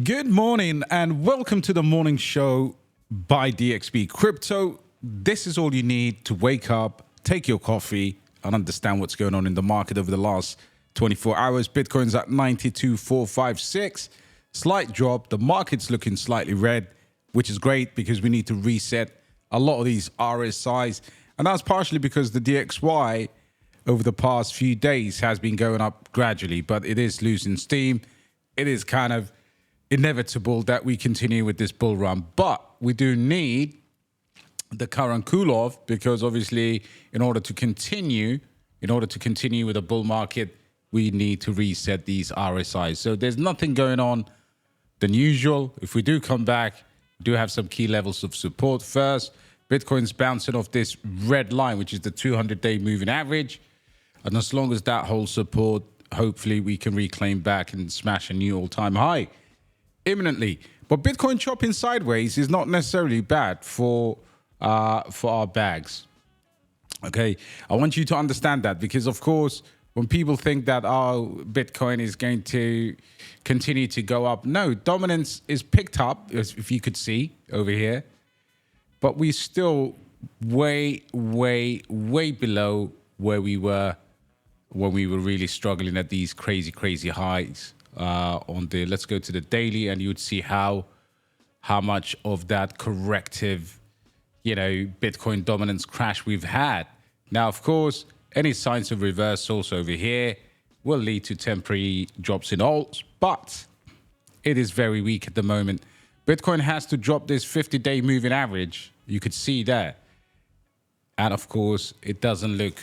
Good morning and welcome to the morning show by DXB Crypto. This is all you need to wake up, take your coffee, and understand what's going on in the market over the last 24 hours. Bitcoin's at 92,456. Slight drop. The market's looking slightly red, which is great because we need to reset a lot of these RSIs. And that's partially because the DXY over the past few days has been going up gradually, but it is losing steam. It is kind of inevitable that we continue with this bull run, but we do need the current cool off because obviously in order to continue with a bull market, we need to reset these RSIs. So there's nothing going on than usual. If we do come back, we do have some key levels of support. First, Bitcoin's bouncing off this red line, which is the 200-day moving average. And as long as that holds support, hopefully we can reclaim back and smash a new all-time high imminently. But Bitcoin chopping sideways is not necessarily bad for our bags. Okay, I want you to understand that because, of course, when people think that Bitcoin is going to continue to go up, no, dominance is picked up, if you could see over here, but we're still way below where we were when we were really struggling at these crazy highs. Let's go to the daily, and you would see how much of that corrective, Bitcoin dominance crash we've had. Now, of course, any signs of reversals over here will lead to temporary drops in alts, but it is very weak at the moment. Bitcoin has to drop this 50-day moving average. You could see that. And of course, it doesn't look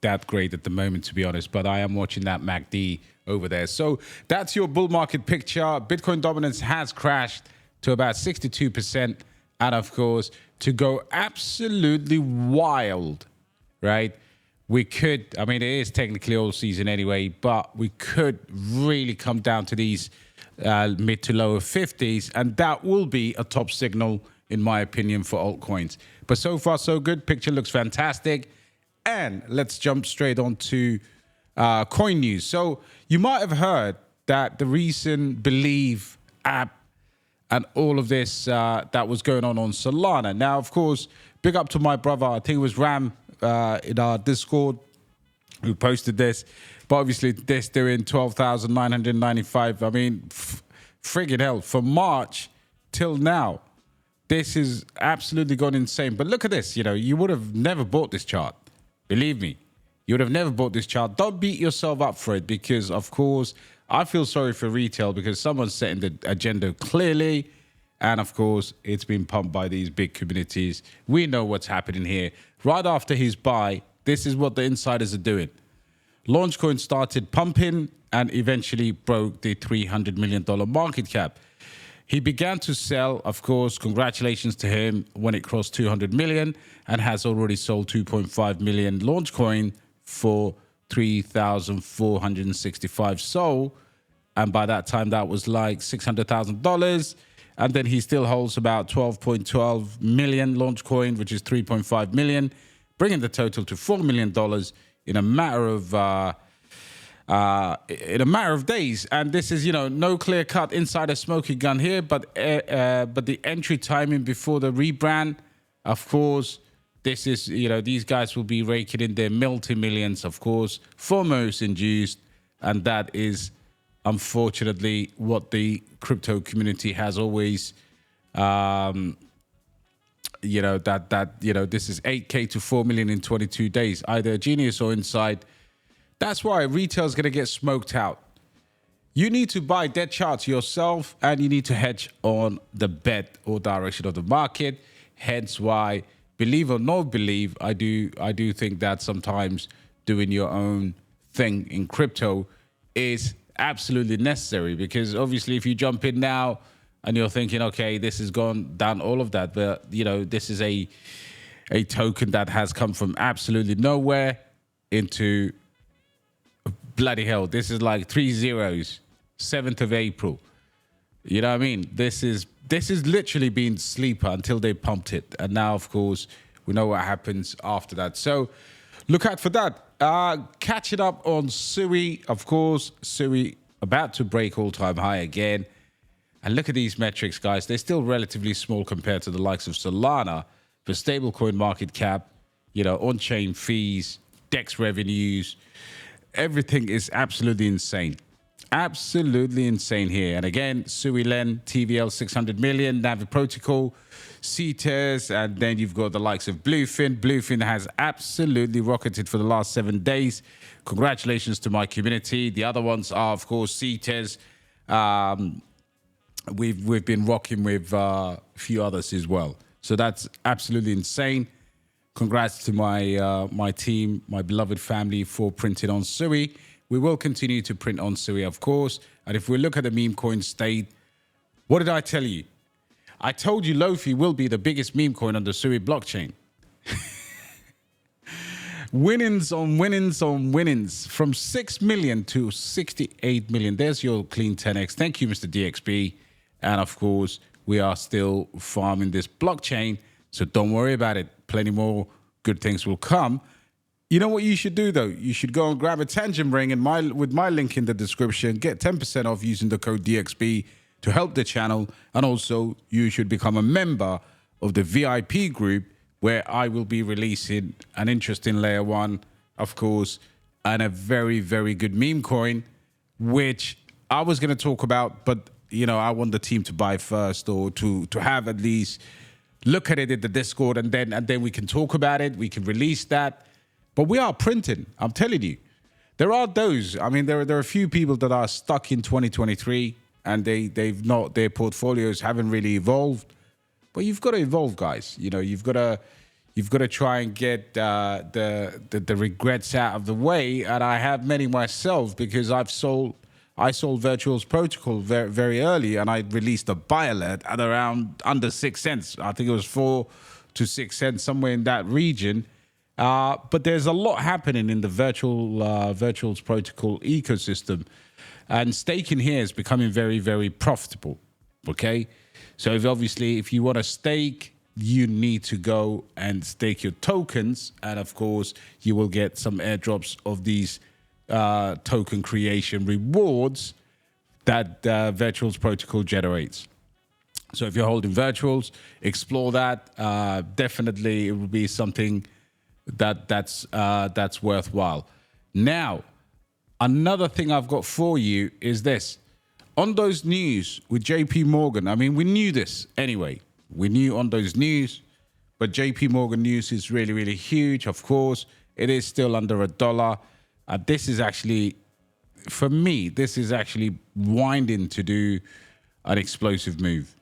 that great at the moment, to be honest, but I am watching that MACD over there. So that's your bull market picture. Bitcoin dominance has crashed to about 62%. And of course, to go absolutely wild, right? We could, it is technically all season anyway, but we could really come down to these mid to lower 50s. And that will be a top signal, in my opinion, for altcoins. But so far, so good. Picture looks fantastic. And let's jump straight on to coin news. So you might have heard that the recent Believe app and all of this that was going on Solana. Now, of course, big up to my brother. I think it was Ram in our Discord who posted this. But obviously, this doing 12,995. Friggin' hell, from March till now, this has absolutely gone insane. But look at this. You would have never bought this chart. Believe me, you would have never bought this chart. Don't beat yourself up for it because, of course, I feel sorry for retail because someone's setting the agenda clearly. And, of course, it's been pumped by these big communities. We know what's happening here. Right after his buy, this is what the insiders are doing. Launchcoin started pumping and eventually broke the $300 million market cap. He began to sell, of course, congratulations to him, when it crossed 200 million and has already sold 2.5 million Launchcoin for 3,465 SOL. And by that time, that was like $600,000. And then he still holds about 12.12 million Launchcoin, which is 3.5 million, bringing the total to $4 million in a matter of days. And this is, no clear-cut insider smoking gun here, but the entry timing before the rebrand, of course, this is, these guys will be raking in their multi-millions, of course, foremost induced, and that is, unfortunately, what the crypto community has always, this is 8K to 4 million in 22 days, either a genius or inside. That's why retail is going to get smoked out. You need to buy dead charts yourself, and you need to hedge on the bet or direction of the market. Hence why, believe or not believe, I do think that sometimes doing your own thing in crypto is absolutely necessary, because obviously if you jump in now and you're thinking, okay, this has gone down, all of that, but this is a token that has come from absolutely nowhere into bloody hell. This is like 3 zeros, 7th of April. You know what I mean? This is literally been sleeper until they pumped it. And now, of course, we know what happens after that. So look out for that. Catching up on Sui, of course. Sui about to break all-time high again. And look at these metrics, guys. They're still relatively small compared to the likes of Solana. For stablecoin market cap, on-chain fees, DEX revenues, everything is absolutely insane. Absolutely insane here. And again, Suilen, TVL 600 million, Navi Protocol, CETUS, and then you've got the likes of Bluefin. Bluefin has absolutely rocketed for the last 7 days. Congratulations to my community. The other ones are, of course, CETUS. We've been rocking with a few others as well. So that's absolutely insane. Congrats to my team, my beloved family for printing on Sui. We will continue to print on Sui, of course. And if we look at the meme coin state, what did I tell you? I told you LOFI will be the biggest meme coin on the Sui blockchain. Winnings on winnings on winnings from 6 million to 68 million. There's your clean 10x. Thank you, Mr. DXB. And of course, we are still farming this blockchain. So don't worry about it. Plenty more good things will come. You know what you should do, though? You should go and grab a Tangent ring and with my link in the description. Get 10% off using the code DXB to help the channel. And also, you should become a member of the VIP group where I will be releasing an interesting layer 1, of course, and a very, very good meme coin, which I was going to talk about, but, I want the team to buy first or to have at least look at it in the Discord, and then we can talk about it. We can release that. But we are printing. I'm telling you, there are those. I mean, there are a few people that are stuck in 2023, and their portfolios haven't really evolved. But you've got to evolve, guys. You've got to try and get the regrets out of the way. And I have many myself because I sold Virtual's Protocol very, very early, and I released a buy alert at around under 6 cents. I think it was 4 to 6 cents, somewhere in that region. But there's a lot happening in the Virtual's Protocol ecosystem, and staking here is becoming very, very profitable. Okay, so if you want to stake, you need to go and stake your tokens, and of course, you will get some airdrops of these token creation rewards that Virtual's Protocol generates. So if you're holding Virtuals, explore that. Definitely, it will be something that's worthwhile. Now, another thing I've got for you is this. Ondo's news with JP Morgan. I mean, we knew this anyway. We knew Ondo's news, but JP Morgan news is really, really huge. Of course, it is still under $1. This is actually, for me, winding to do an explosive move.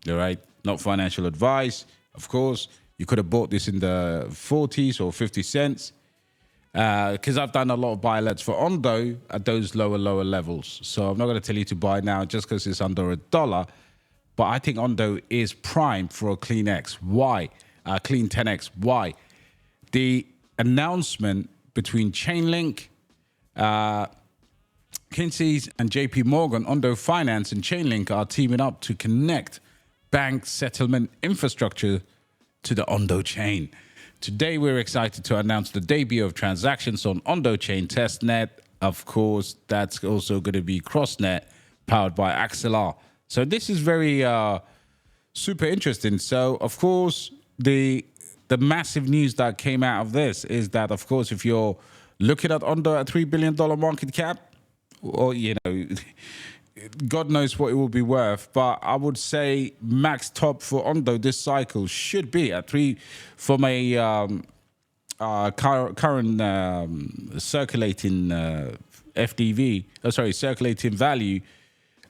All right? Not financial advice, of course. You could have bought this in the 40s or 50 cents because I've done a lot of buy alerts for Ondo at those lower levels. So I'm not going to tell you to buy now just because it's under $1. But I think Ondo is primed for a clean X. Why? Clean 10X. Why? The announcement between Chainlink, Kinsey's, and JP Morgan, Ondo Finance, and Chainlink are teaming up to connect bank settlement infrastructure to the Ondo chain. Today, we're excited to announce the debut of transactions on Ondo chain testnet. Of course, that's also going to be crossnet powered by Axelar. So this is very super interesting. So, of course, the massive news that came out of this is that, of course, if you're looking at Ondo at $3 billion market cap, or, God knows what it will be worth, but I would say max top for Ondo this cycle should be at 3 from a current circulating circulating value.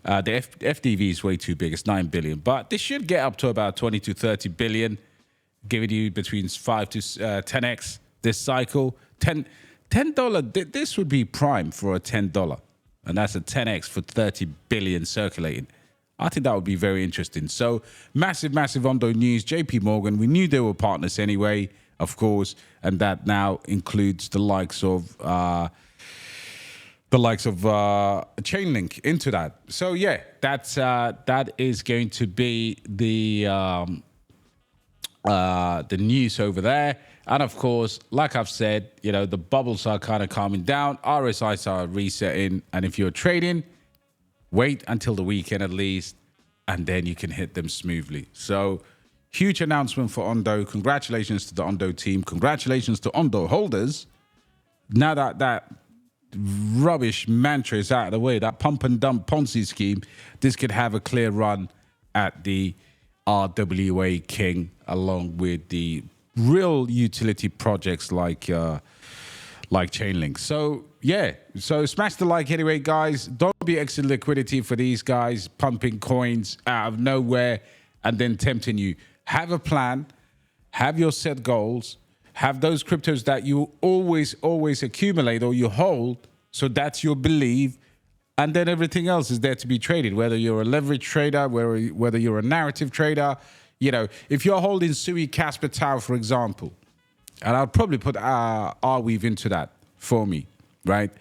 The FDV is way too big. It's 9 billion, but this should get up to about 20 to 30 billion, giving you between 5 to 10x this cycle. $10. This would be prime for a $10. And that's a 10x for 30 billion circulating. I think that would be very interesting. So massive Ondo news. JP Morgan, we knew they were partners anyway, of course, and that now includes the likes of Chainlink into that. So yeah, that is going to be the news over there. And of course, like I've said, the bubbles are kind of calming down. RSIs are resetting. And if you're trading, wait until the weekend at least. and then you can hit them smoothly. So huge announcement for Ondo. Congratulations to the Ondo team. Congratulations to Ondo holders. Now that rubbish mantra is out of the way, that pump and dump Ponzi scheme, this could have a clear run at the RWA King, along with the real utility projects like Chainlink. So yeah, so smash the like anyway, guys. Don't be extra liquidity for these guys pumping coins out of nowhere and then tempting you. Have a plan, have your set goals, have those cryptos that you always accumulate or you hold. So that's your belief. And then everything else is there to be traded, whether you're a leverage trader, whether you're a narrative trader. You know, if you're holding Sui Kaspa Tau, for example, and I'll probably put Arweave into that for me, right?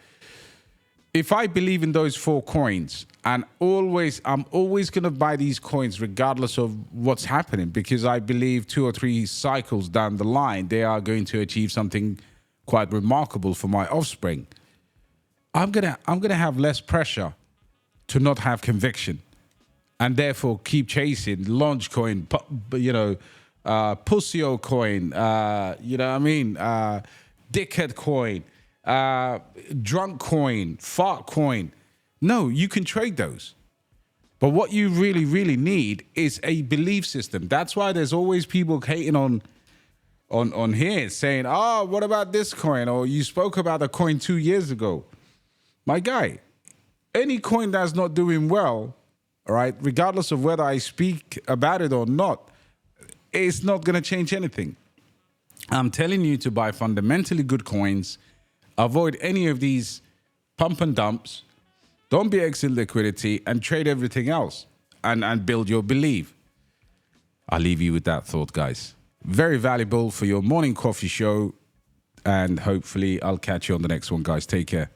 If I believe in those 4 coins, and I'm always going to buy these coins regardless of what's happening, because I believe 2 or 3 cycles down the line, they are going to achieve something quite remarkable for my offspring. I'm gonna have less pressure to not have conviction, and therefore keep chasing launch coin, Pussyo coin, you know what I mean, dickhead coin, drunk coin, fart coin. No, you can trade those, but what you really need is a belief system. That's why there's always people hating on here saying, "Oh, what about this coin?" Or you spoke about a coin 2 years ago. My guy, any coin that's not doing well, all right, regardless of whether I speak about it or not, it's not going to change anything. I'm telling you to buy fundamentally good coins, avoid any of these pump and dumps, don't be exit liquidity, and trade everything else and build your belief. I'll leave you with that thought, guys. Very valuable for your morning coffee show, and hopefully I'll catch you on the next one, guys. Take care.